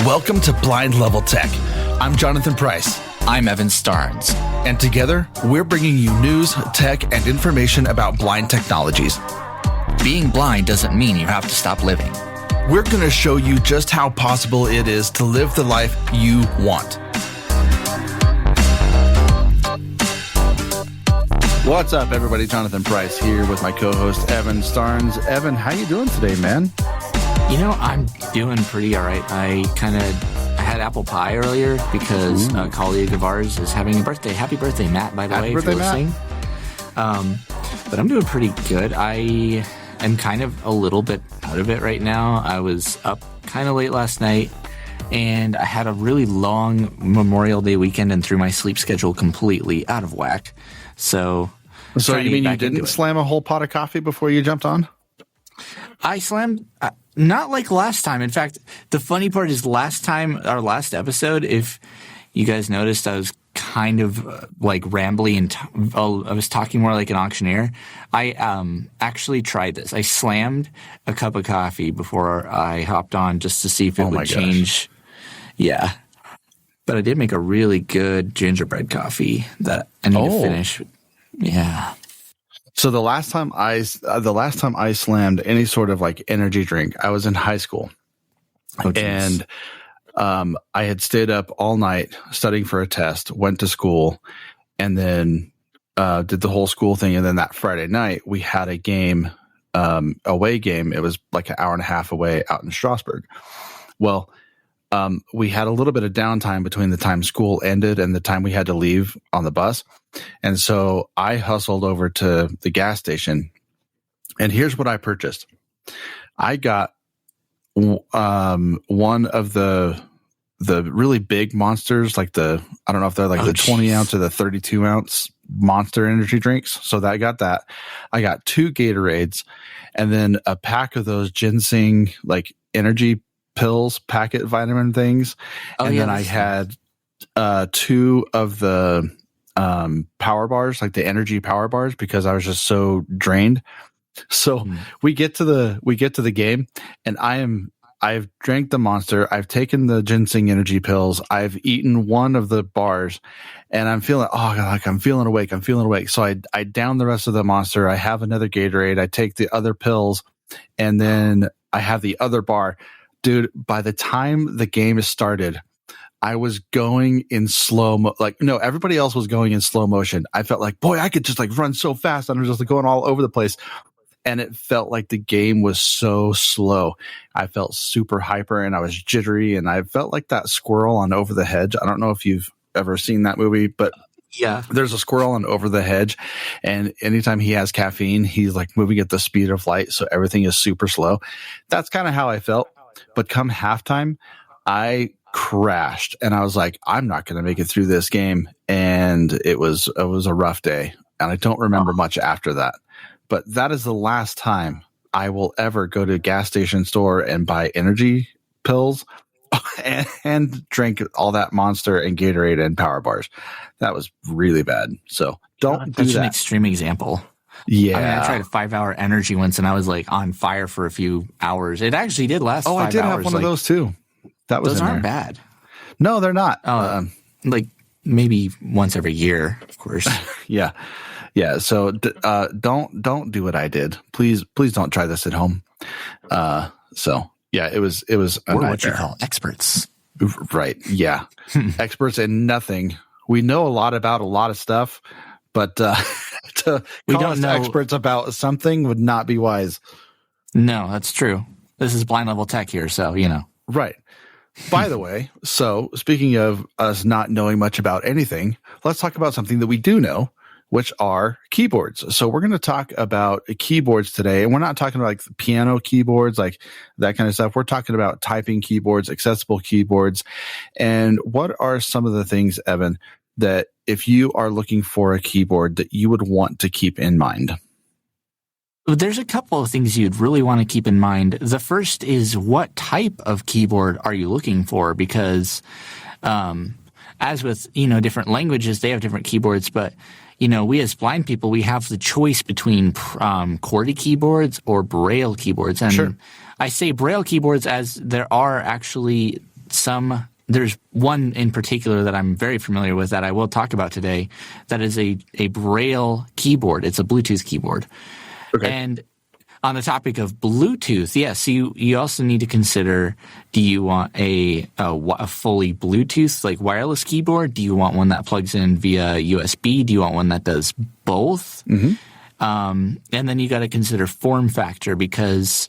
Welcome to Blind Level Tech. I'm Jonathan Price. I'm Evan Starnes. And together, we're bringing you news, tech, and information about blind technologies. Being blind doesn't mean you have to stop living. We're going to show you just how possible it is to live the life you want. What's up, everybody? Jonathan Price here with my co-host, Evan Starnes. Evan, how you doing today, man? You know, I'm doing pretty all right. I had apple pie earlier because a colleague of ours is having a birthday. Happy birthday, Matt, by the way, if you're listening. But I'm doing pretty good. I am kind of a little bit out of it right now. I was up kind of late last night, and I had a really long Memorial Day weekend and threw my sleep schedule completely out of whack. So you mean you didn't slam a whole pot of coffee before you jumped on? I slammed, not like last time. In fact, the funny part is our last episode, if you guys noticed, I was kind of like rambly and I was talking more like an auctioneer. I actually tried this. I slammed a cup of coffee before I hopped on just to see if it would change. Yeah. But I did make a really good gingerbread coffee that I need to finish. Yeah. So the last time I slammed any sort of like energy drink, I was in high school, and I had stayed up all night studying for a test, went to school, and then did the whole school thing. And then that Friday night, we had a game, away game. It was like an hour and a half away out in Strasbourg. Well, we had a little bit of downtime between the time school ended and the time we had to leave on the bus. And so I hustled over to the gas station, and here's what I purchased. I got one of the really big monsters, like I don't know if they're like the 20 ounce or the 32 ounce Monster energy drinks. So I got that. I got 2 Gatorades and then a pack of those ginseng like energy pills, packet vitamin things. Then I had 2 of the power bars, like the energy power bars, because I was just so drained. So we get to the game, and I've drank the Monster, I've taken the ginseng energy pills, I've eaten one of the bars, and I'm feeling I'm feeling awake. So I down the rest of the Monster, I have another Gatorade, I take the other pills, and then I have the other bar. Dude, by the time the game started, I was going in everybody else was going in slow motion. I felt like, boy, I could just like run so fast. I'm just like going all over the place. And it felt like the game was so slow. I felt super hyper and I was jittery, and I felt like that squirrel on Over the Hedge. I don't know if you've ever seen that movie, but yeah, there's a squirrel on Over the Hedge, and anytime he has caffeine, he's like moving at the speed of light. So everything is super slow. That's kind of how I felt. But come halftime, I crashed, and I was like, I'm not going to make it through this game. And it was a rough day, and I don't remember much after that. But that is the last time I will ever go to a gas station store and buy energy pills and drink all that Monster and Gatorade and power bars. That was really bad. So don't do that. That's an extreme example. Yeah. I mean, I tried a 5-hour energy once, and I was like on fire for a few hours. It actually did last 5 hours. I did have one of those too. Those aren't bad. No, they're not. Like maybe once every year, of course. Yeah. So don't do what I did. Please don't try this at home. So yeah, it was a nightmare. What you call experts. Right. Yeah. Experts in nothing. We know a lot about a lot of stuff, but we don't know experts about something would not be wise. No, that's true. This is Blind Level Tech here, so you know. Right. By the way, so speaking of us not knowing much about anything, let's talk about something that we do know, which are keyboards. So we're going to talk about keyboards today, and we're not talking about like piano keyboards, like that kind of stuff. We're talking about typing keyboards, accessible keyboards. And what are some of the things, Evan, that if you are looking for a keyboard that you would want to keep in mind? There's a couple of things you'd really want to keep in mind. The first is, what type of keyboard are you looking for? Because as with, different languages, they have different keyboards, but we as blind people, we have the choice between QWERTY keyboards or Braille keyboards. And sure. I say Braille keyboards as there are actually there's one in particular that I'm very familiar with that I will talk about today. That is a Braille keyboard. It's a Bluetooth keyboard. Okay. And on the topic of Bluetooth, yes, you also need to consider: do you want a fully Bluetooth, like wireless keyboard? Do you want one that plugs in via USB? Do you want one that does both? Mm-hmm. And then you got to consider form factor, because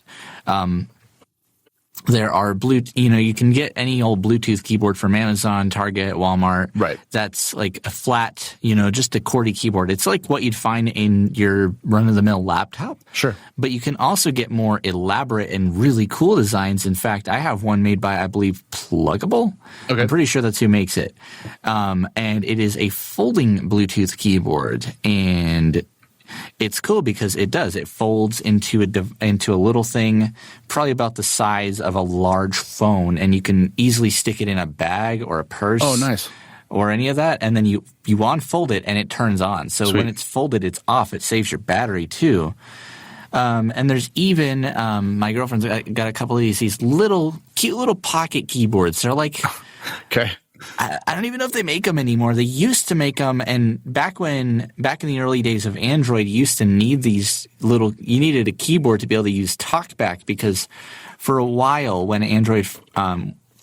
there are you can get any old Bluetooth keyboard from Amazon, Target, Walmart. Right. That's like a flat, just a QWERTY keyboard. It's like what you'd find in your run-of-the-mill laptop. Sure. But you can also get more elaborate and really cool designs. In fact, I have one made by, I believe, Pluggable. Okay. I'm pretty sure that's who makes it. And it is a folding Bluetooth keyboard. And it's cool because it folds into a little thing, probably about the size of a large phone, and you can easily stick it in a bag or a purse. Oh, nice. Or any of that, and then you unfold it and it turns on. So Sweet. When it's folded, it's off. It saves your battery too. And there's even my girlfriend's got a couple of these cute little pocket keyboards. They're like, okay. I don't even know if they make them anymore. They used to make them, and back in the early days of Android, you used to need you needed a keyboard to be able to use TalkBack, because for a while when Android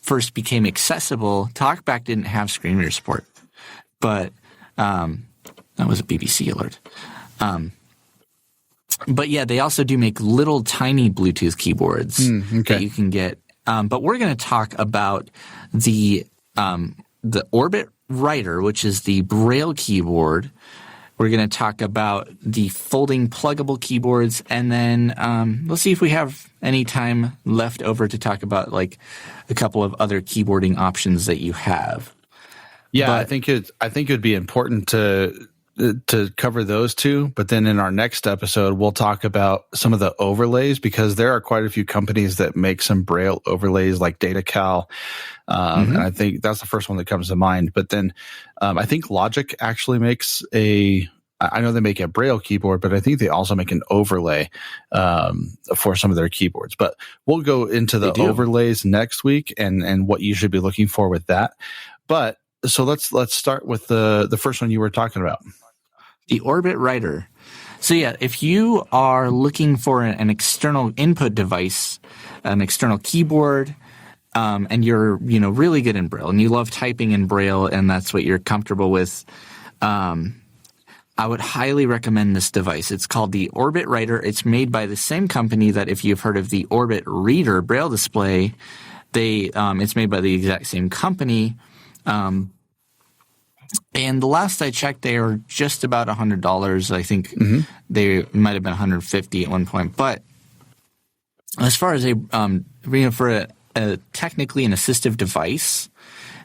first became accessible, TalkBack didn't have screen reader support. But that was a BBC alert. But yeah, they also do make little tiny Bluetooth keyboards that you can get. But we're going to talk about the Orbit Writer, which is the Braille keyboard. We're going to talk about the folding pluggable keyboards, and then let's see if we have any time left over to talk about like a couple of other keyboarding options that you have. Yeah, I think it'd be important to cover those two, but then in our next episode we'll talk about some of the overlays, because there are quite a few companies that make some Braille overlays like DataCal. And I think that's the first one that comes to mind. But then I think Logic actually makes I know they make a Braille keyboard, but I think they also make an overlay for some of their keyboards. But we'll go into the overlays next week and what you should be looking for with that. But so let's start with the first one you were talking about. The Orbit Writer. So yeah, if you are looking for an external input device, an external keyboard, and you're really good in Braille and you love typing in Braille and that's what you're comfortable with, I would highly recommend this device. It's called the Orbit Writer. It's made by the same company that, if you've heard of the Orbit Reader Braille display, it's made by the exact same company. And the last I checked, they are just about $100. I think they might have been $150 at one point. But as far as for a technically an assistive device,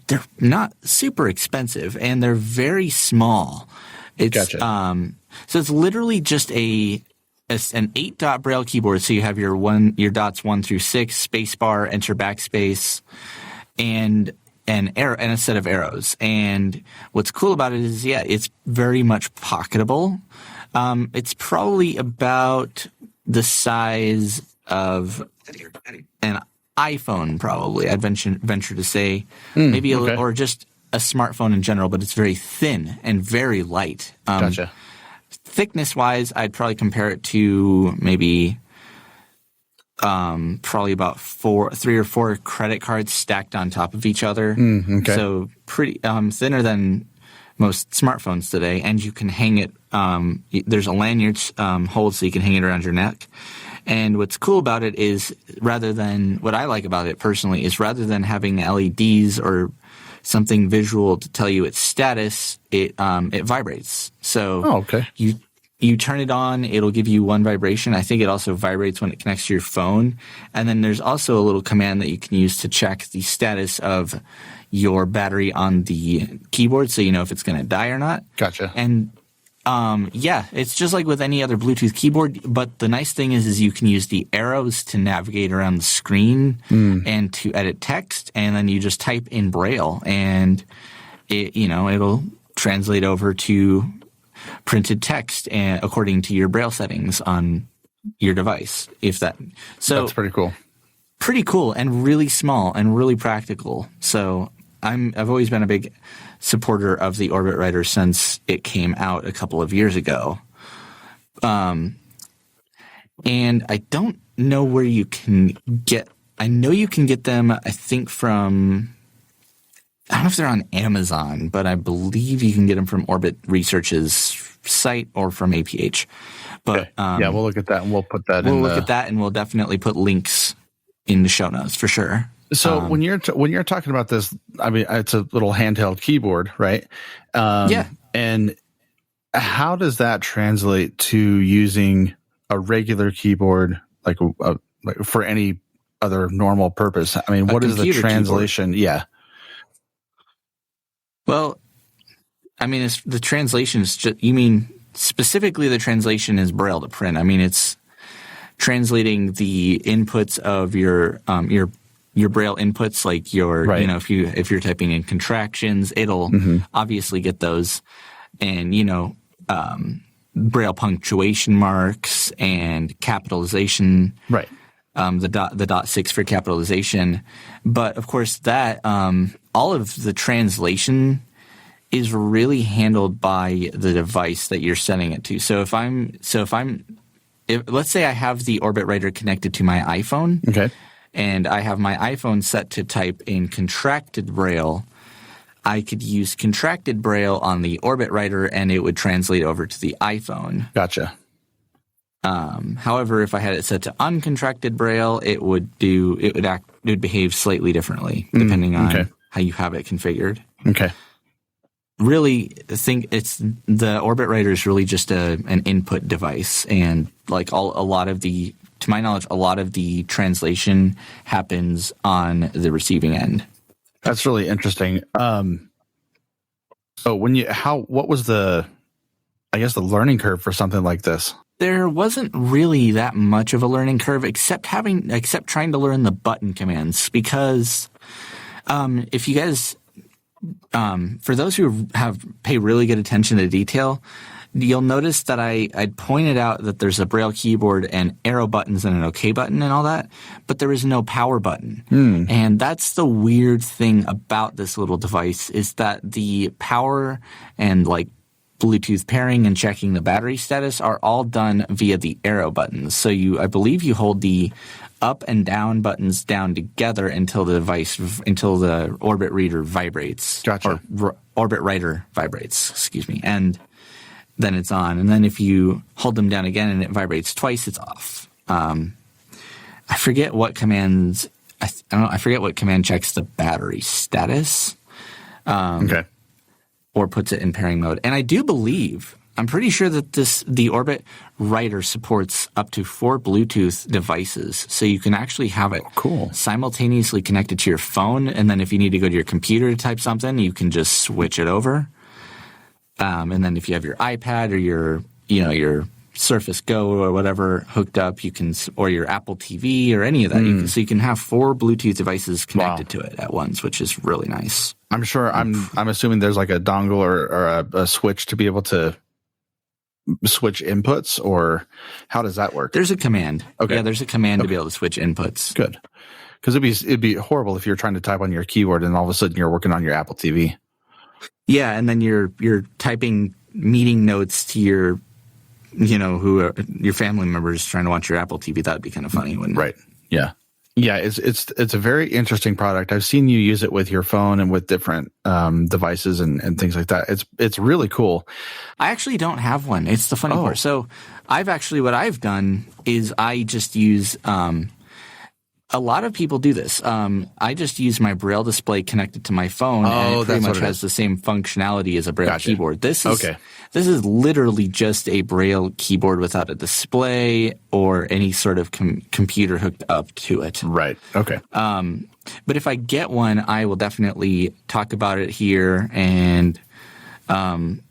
they're not super expensive and they're very small. It's gotcha. So it's literally just an 8-dot Braille keyboard. So you have your dots 1 through 6, spacebar, enter backspace, and an arrow and a set of arrows. And what's cool about it is, it's very much pocketable. It's probably about the size of an iPhone, probably. I'd venture to say maybe or just a smartphone in general, but it's very thin and very light. Gotcha. Thickness wise, I'd probably compare it to maybe probably about 3 or 4 credit cards stacked on top of each other. Okay. So pretty thinner than most smartphones today, and you can hang it. There's a lanyard hold, so you can hang it around your neck. And what's cool about it is, what I like about it personally is, rather than having LEDs or something visual to tell you its status, it vibrates. So you turn it on, it'll give you one vibration. I think it also vibrates when it connects to your phone. And then there's also a little command that you can use to check the status of your battery on the keyboard, so you know if it's going to die or not. Gotcha. And it's just like with any other Bluetooth keyboard, but the nice thing is you can use the arrows to navigate around the screen and to edit text, and then you just type in Braille, and it'll translate over to printed text according to your Braille settings on your device. So that's pretty cool. pretty cool and really small and really practical. So I've always been a big supporter of the Orbit Writer since it came out a couple of years ago. And I don't know where you can get. I know you can get them, I think, from, I don't know if they're on Amazon, but I believe you can get them from Orbit Research's site or from APH. But yeah, we'll look at that and we'll put that we'll look at that, and we'll definitely put links in the show notes for sure. So when you're talking about this, I mean, it's a little handheld keyboard, right? Yeah. And how does that translate to using a regular keyboard, like for any other normal purpose? I mean, what is the translation? Keyboard. Yeah. Well, I mean, the translation is just, you mean specifically the translation is Braille to print. I mean, it's translating the inputs of your Braille inputs, like your, right. You know, if you're typing in contractions, it'll obviously get those, and, you know, Braille punctuation marks and capitalization. Right. The dot 6 for capitalization. But of course that, all of the translation is really handled by the device that you're sending it to. So if let's say I have the Orbit Writer connected to my iPhone. Okay. And I have my iPhone set to type in contracted Braille, I could use contracted Braille on the Orbit Writer and it would translate over to the iPhone. Gotcha. However, if I had it set to uncontracted Braille, it would behave slightly differently depending on how you have it configured. Okay. Really, I think the Orbit Writer is really just an input device, and like to my knowledge, a lot of the translation happens on the receiving end. That's really interesting. What was the learning curve for something like this? There wasn't really that much of a learning curve, except trying to learn the button commands, because if you guys, for those who pay really good attention to detail, you'll notice that I'd pointed out that there's a Braille keyboard and arrow buttons and an OK button and all that, but there is no power button. And that's the weird thing about this little device, is that the power and like Bluetooth pairing and checking the battery status are all done via the arrow buttons. So I believe you hold the up and down buttons down together until the Orbit Reader vibrates. Gotcha. Or Orbit Writer vibrates, excuse me. And then it's on. And then if you hold them down again and it vibrates twice, it's off. I forget what commands. I forget what command checks the battery status. Okay. Or puts it in pairing mode. And I do believe, I'm pretty sure that the Orbit Writer supports up to 4 Bluetooth devices. So you can actually have it simultaneously connected to your phone. And then if you need to go to your computer to type something, you can just switch it over. And then if you have your iPad or your Surface Go or whatever hooked up, or your Apple TV or any of that. So you can have 4 Bluetooth devices connected to it at once, which is really nice. I'm sure. I'm assuming there's like a dongle or a switch to be able to switch inputs, or how does that work? There's a command. Okay. Yeah, there's a command to be able to switch inputs. Good, because it'd be horrible if you're trying to type on your keyboard and all of a sudden you're working on your Apple TV. Yeah, and then you're typing meeting notes to your, your family members trying to watch your Apple TV. That would be kind of funny, wouldn't it? Right. Yeah. Yeah, it's a very interesting product. I've seen you use it with your phone and with different devices and things like that. It's really cool. I actually don't have one. It's the funny part. So what I've done is I just use a lot of people do this. I just use my Braille display connected to my phone, and it pretty much has the same functionality as a Braille keyboard. This is literally just a Braille keyboard without a display or any sort of computer hooked up to it. Right. Okay. But if I get one, I will definitely talk about it here. And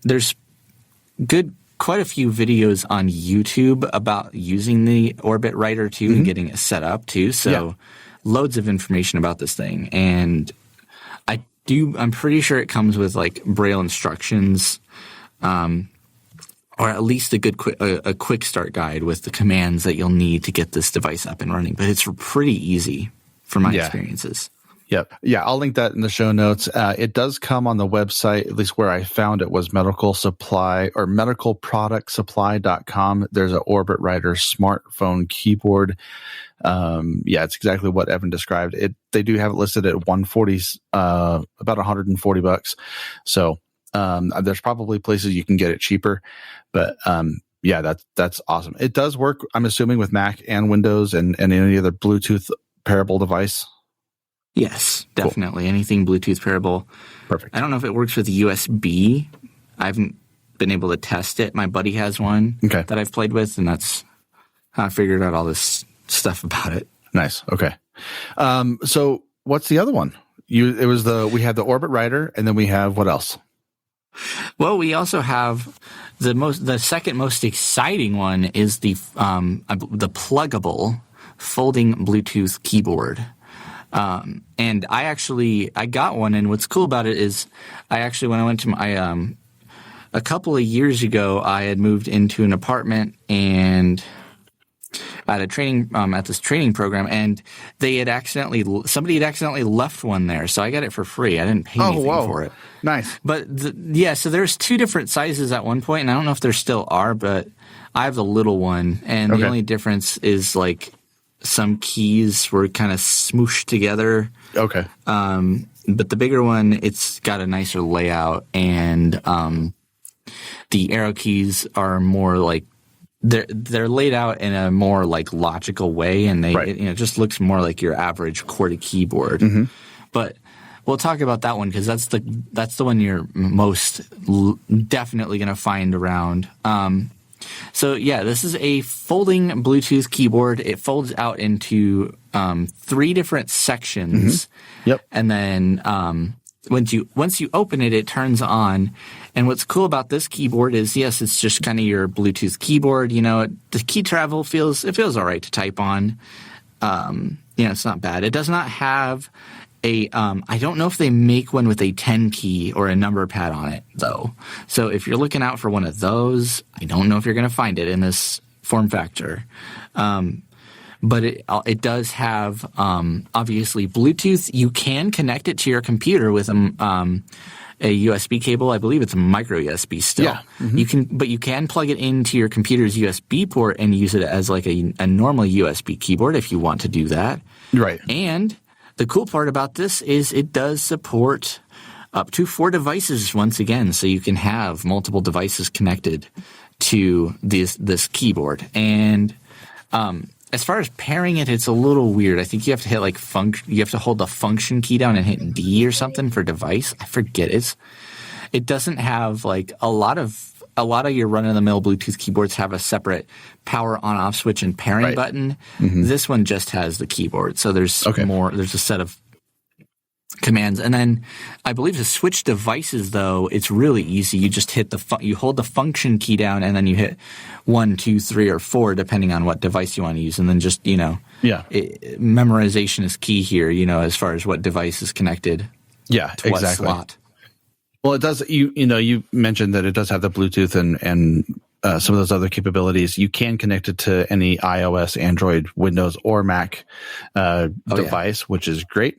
there's quite a few videos on YouTube about using the Orbit Writer too and getting it set up too. So loads of information about this thing. And I'm pretty sure it comes with like Braille instructions, or at least a quick start guide with the commands that you'll need to get this device up and running. But it's pretty easy. for my experiences. Yep. Yeah, I'll link that in the show notes. It does come on the website, at least where I found it was medical supply or medicalproductsupply.com. There's an Orbit Writer smartphone keyboard. It's exactly what Evan described. They do have it listed at about $140. So there's probably places you can get it cheaper, but that's awesome. It does work, I'm assuming, with Mac and Windows and any other Bluetooth pairable device. Yes, definitely. Cool. Anything Bluetooth pairable. Perfect. I don't know if it works with USB. I haven't been able to test it. My buddy has one that I've played with, and that's how I figured out all this stuff about it. Nice. Okay. So what's the other one? We had the Orbit Writer, and then we have what else? Well, we also have the second most exciting one is the pluggable folding Bluetooth keyboard. And I got one, and what's cool about it is when I went to my, a couple of years ago, I had moved into an apartment and at a training, at this training program, and somebody had accidentally left one there. So I got it for free. I didn't pay anything for it. Nice. But so there's two different sizes at one point, and I don't know if there still are, but I have the little one, and the only difference is like some keys were kind of smooshed together. Okay. But the bigger one, it's got a nicer layout, and the arrow keys are more like they're laid out in a more like logical way, and it just looks more like your average QWERTY keyboard. Mm-hmm. But we'll talk about that one because that's the one you're most definitely going to find around. So this is a folding Bluetooth keyboard. It folds out into 3 different sections. Mm-hmm. Yep. And then once you open it, it turns on. And what's cool about this keyboard is, yes, it's just kind of your Bluetooth keyboard. You know, the key travel feels all right to type on. It's not bad. It does not have I don't know if they make one with a 10 key or a number pad on it, though. So if you're looking out for one of those, I don't know if you're going to find it in this form factor. But it does have, obviously, Bluetooth. You can connect it to your computer with a USB cable. I believe it's a micro USB still. Yeah. Mm-hmm. You can plug it into your computer's USB port and use it as like a normal USB keyboard if you want to do that. Right. And the cool part about this is it does support up to 4 devices once again, so you can have multiple devices connected to this keyboard. And as far as pairing it, it's a little weird. I think you have to hit you have to hold the function key down and hit D or something for device. I forget it. It doesn't have like a lot of your run-of-the-mill Bluetooth keyboards have a separate power on-off switch and pairing button. Mm-hmm. This one just has the keyboard. So there's there's a set of commands. And then I believe to switch devices, though, it's really easy. You just hit you hold the function key down, and then you hit 1, 2, 3, or 4, depending on what device you want to use. And then just, memorization is key here, as far as what device is connected to what slot. Well, it does. You mentioned that it does have the Bluetooth and some of those other capabilities. You can connect it to any iOS, Android, Windows, or Mac device, which is great.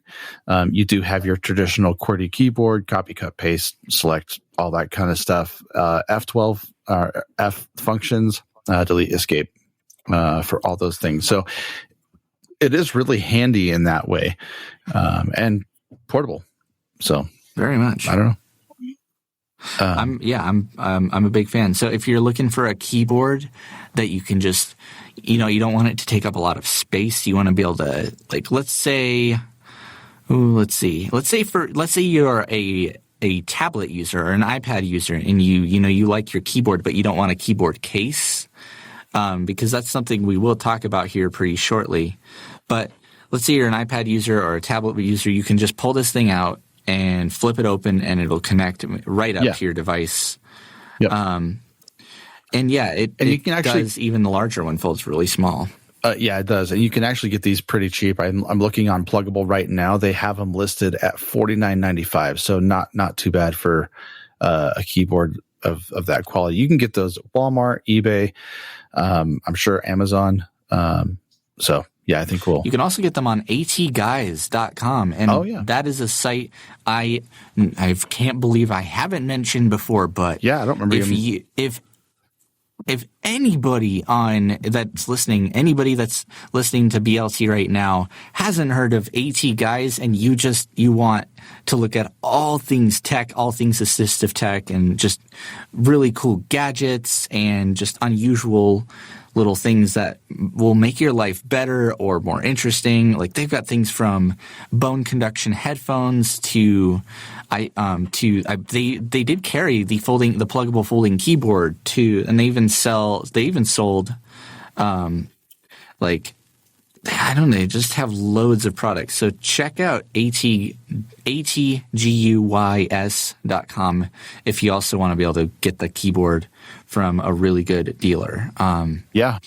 You do have your traditional QWERTY keyboard, copy, cut, paste, select, all that kind of stuff. F12 F functions, delete, escape for all those things. So it is really handy in that way, and portable. So very much. I don't know. I'm a big fan. So if you're looking for a keyboard that you can just, you don't want it to take up a lot of space. You want to be able to, let's say you're a tablet user or an iPad user, and you like your keyboard, but you don't want a keyboard case, because that's something we will talk about here pretty shortly. But let's say you're an iPad user or a tablet user, you can just pull this thing out and flip it open, and it'll connect right up to your device. Yep. It can actually does. Even the larger one folds really small. It does, and you can actually get these pretty cheap. I'm looking on Pluggable right now; they have them listed at $49.95, so not too bad for a keyboard of that quality. You can get those at Walmart, eBay, I'm sure Amazon. So Yeah, I think we'll. You can also get them on atguys.com. And that is a site I can't believe I haven't mentioned before. But yeah, I don't remember. If anybody that's listening to BLT right now hasn't heard of AT Guys, and you want to look at all things tech, all things assistive tech, and just really cool gadgets and just unusual little things that will make your life better or more interesting. Like they've got things from bone conduction headphones to they did carry the pluggable folding keyboard too, and they even sold they just have loads of products. So check out atguys.com if you also want to be able to get the keyboard from a really good dealer. Yeah,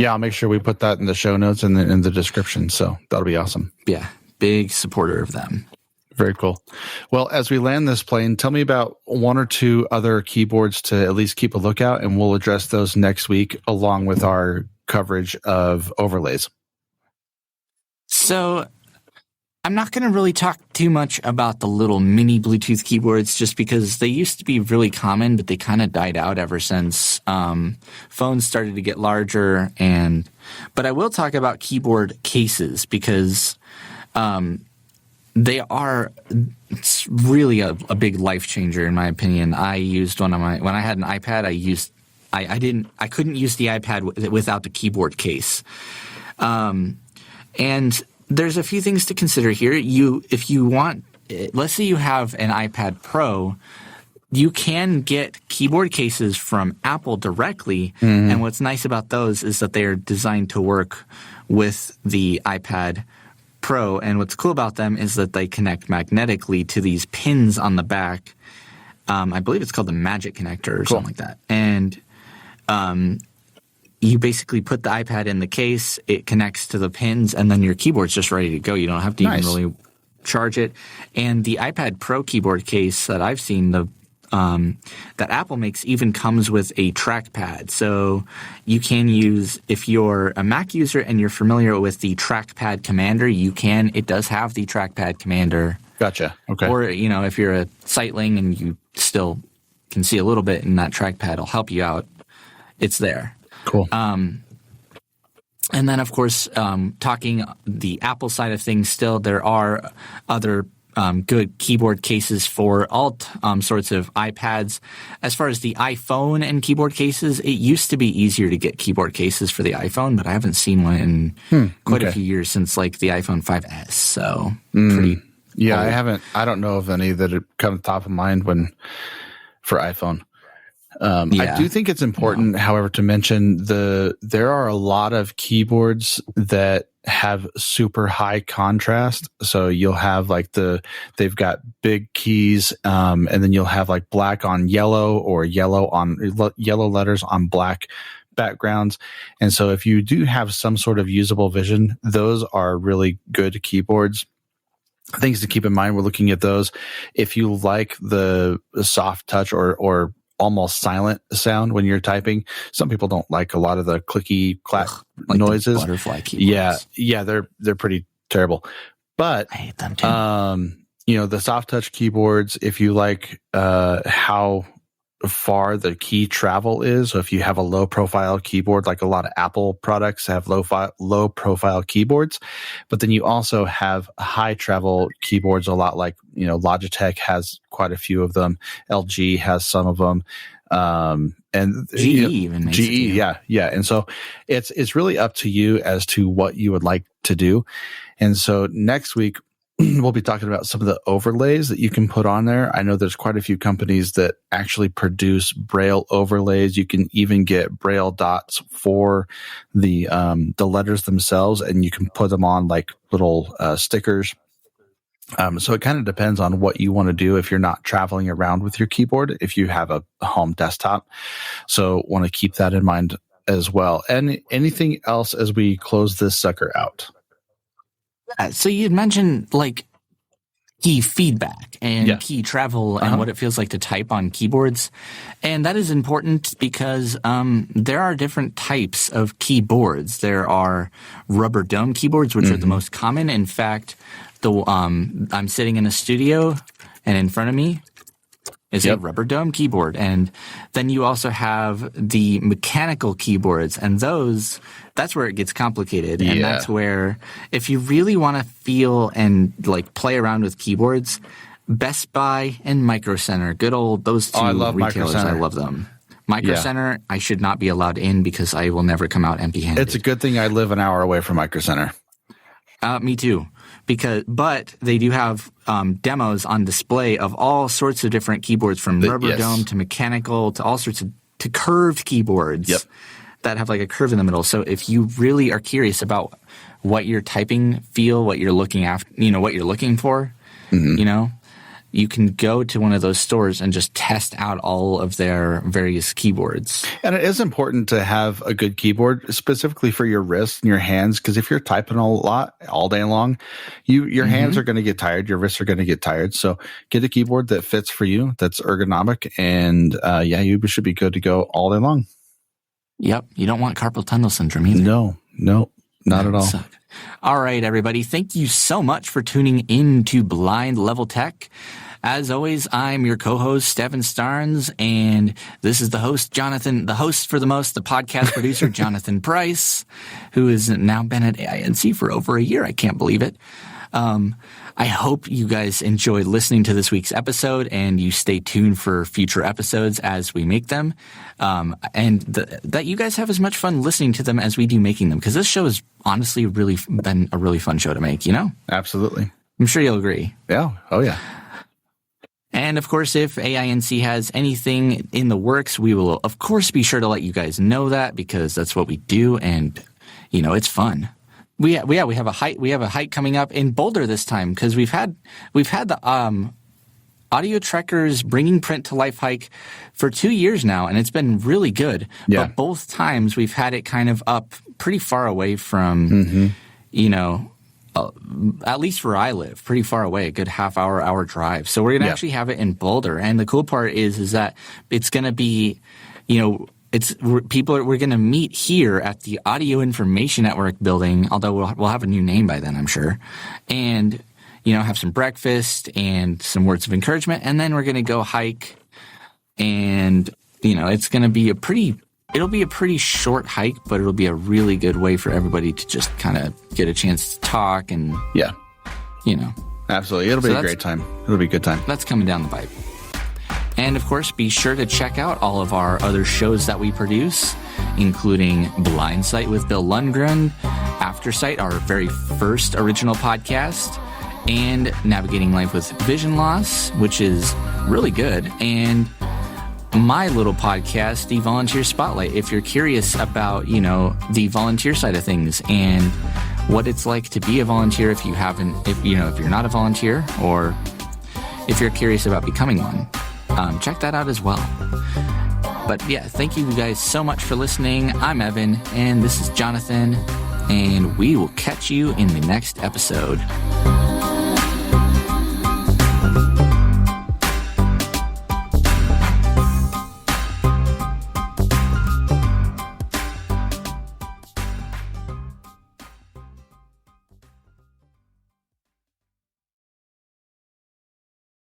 I'll make sure we put that in the show notes and in the description. So that'll be awesome. Yeah, big supporter of them. Very cool. Well, as we land this plane, tell me about one or two other keyboards to at least keep a lookout, and we'll address those next week along with our coverage of overlays. So I'm not going to really talk too much about the little mini Bluetooth keyboards just because they used to be really common, but they kind of died out ever since phones started to get larger. But I will talk about keyboard cases because it's really a big life changer in my opinion. I used when I had an iPad, I couldn't use the iPad without the keyboard case. And there's a few things to consider here. If you want, let's say you have an iPad Pro, you can get keyboard cases from Apple directly. Mm. And what's nice about those is that they are designed to work with the iPad Pro. And what's cool about them is that they connect magnetically to these pins on the back. I believe it's called the Magic Connector or something like that. And you basically put the iPad in the case, it connects to the pins, and then your keyboard's just ready to go. You don't have to even really charge it. And the iPad Pro keyboard case that I've seen, that Apple makes, even comes with a trackpad. So you can use, if you're a Mac user and you're familiar with the Trackpad Commander, it does have the Trackpad Commander. Gotcha. Okay. Or, if you're a sightling and you still can see a little bit, and that trackpad will help you out, it's there. Cool. And then, of course, talking the Apple side of things still, there are other good keyboard cases for all sorts of iPads. As far as the iPhone and keyboard cases, it used to be easier to get keyboard cases for the iPhone, but I haven't seen one in quite a few years since like the iPhone 5S. So pretty Yeah, old. I haven't. I don't know of any that come top of mind for iPhone. I do think it's important, however, to mention there are a lot of keyboards that have super high contrast. So you'll have they've got big keys, and then you'll have like black on yellow or yellow letters on black backgrounds. And so if you do have some sort of usable vision, those are really good keyboards. Things to keep in mind, we're looking at those. If you like the soft touch or almost silent sound when you're typing, some people don't like a lot of the clicky clack noises. The butterfly keyboards. Yeah, they're pretty terrible. But I hate them too. The soft touch keyboards, if you like how far the key travel is. So if you have a low profile keyboard, like a lot of Apple products have low profile keyboards, but then you also have high travel keyboards, a lot like, Logitech has quite a few of them. LG has some of them. And GE even makes GE, yeah. And so it's really up to you as to what you would like to do. And so next week, we'll be talking about some of the overlays that you can put on there. I know there's quite a few companies that actually produce Braille overlays. You can even get Braille dots for the letters themselves, and you can put them on like little stickers. So it kind of depends on what you want to do if you're not traveling around with your keyboard, if you have a home desktop. So want to keep that in mind as well. And anything else as we close this sucker out? So you'd mentioned key feedback and Yeah. key travel and what it feels like to type on keyboards. And that is important because there are different types of keyboards. There are rubber dome keyboards, which are the most common. In fact, I'm sitting in a studio, and in front of me is a rubber dome keyboard. And then you also have the mechanical keyboards, and that's where it gets complicated. And that's where, if you really want to feel and like play around with keyboards, Best Buy and Micro Center, good old those two retailers, I love them. Micro Center, I should not be allowed in because I will never come out empty-handed. It's a good thing I live an hour away from Micro Center. Me too. But they do have demos on display of all sorts of different keyboards, from rubber dome to mechanical to all sorts of to curved keyboards that have like a curve in the middle. So if you really are curious about what your typing feel, what you're looking after, what you're looking for, you can go to one of those stores and just test out all of their various keyboards. And it is important to have a good keyboard, specifically for your wrists and your hands, because if you're typing a lot all day long, your hands are going to get tired, your wrists are going to get tired. So get a keyboard that fits for you, that's ergonomic, and you should be good to go all day long. Yep. You don't want carpal tunnel syndrome either. No, not at all. Suck. All right, everybody. Thank you so much for tuning in to Blind Level Tech. As always, I'm your co-host, Stefan Starnes, and this is the host, Jonathan, the host for the most, the podcast producer, Jonathan Price, who has now been at AINC for over a year. I can't believe it. I hope you guys enjoyed listening to this week's episode, and you stay tuned for future episodes as we make them, and that you guys have as much fun listening to them as we do making them, because this show has honestly really been a really fun show to make, Absolutely. I'm sure you'll agree. Yeah. Oh, yeah. And, of course, if AINC has anything in the works, we will, of course, be sure to let you guys know that, because that's what we do, and, it's fun. We have a hike coming up in Boulder this time, because we've had the Audio Trekkers Bringing Print to Life hike for 2 years now, and it's been really good. Yeah. But both times we've had it kind of up pretty far away from, at least where I live, pretty far away, a good hour drive. So we're going to actually have it in Boulder. And the cool part is that it's going to be, we're going to meet here at the Audio Information Network building, although we'll have a new name by then, I'm sure. And, have some breakfast and some words of encouragement. And then we're going to go hike. And, it's going to be it'll be a pretty short hike, but it'll be a really good way for everybody to just kind of get a chance to talk and, Absolutely. It'll be a great time. It'll be a good time. That's coming down the pipe. And, of course, be sure to check out all of our other shows that we produce, including Blindsight with Bill Lundgren, Aftersight, our very first original podcast, and Navigating Life with Vision Loss, which is really good, and my little podcast, The Volunteer Spotlight, if you're curious about, the volunteer side of things and what it's like to be a volunteer if you're not a volunteer, or if you're curious about becoming one. Check that out as well. But yeah, thank you guys so much for listening. I'm Evan, and this is Jonathan, and we will catch you in the next episode.